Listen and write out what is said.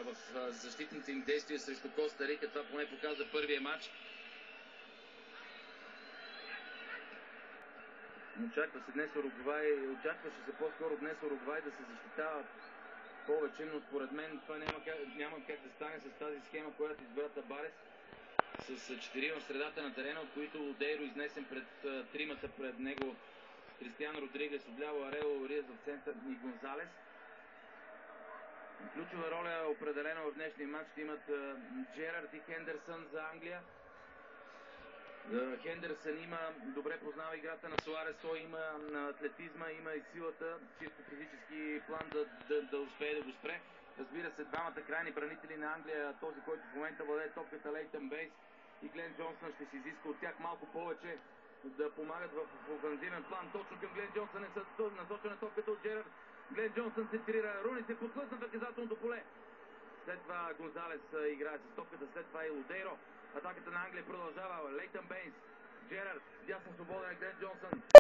в защитните им действия срещу Коста Рика. Това поне показа първия матч. Очакваше се по-скоро днес Уругвай да се защитава повече, но според мен това няма как да стане с тази схема, която избра Табарес. С 4 в средата на терена, от които Лодейро изнесен пред тримата пред него. Кристиан Родригес отляво, Арело Риас в център и Гонзалес. Ключова роля определена в днешния матч ще имат Джерард и Хендерсън за Англия. Хендерсън добре познава играта на Суарес, той има атлетизма, има и силата, чисто физически план да успее да го спре. Разбира се, двамата крайни бранители на Англия, този, който в момента владее топката, Лейтън Бейс и Глен Джонсън, ще се изиска от тях малко повече да помагат в офанзивен план. Точно към Глен Джонсън е насочена топката от Джерард. Глен Джонсън центрира, Руни се подхлъзна в наказателното поле. След това Гонзалес играе с топката, след това и Лодейро. Атаката на Англия продължава. Лейтън Бейнс, Джерард, дясен свободен, Глен Джонсън.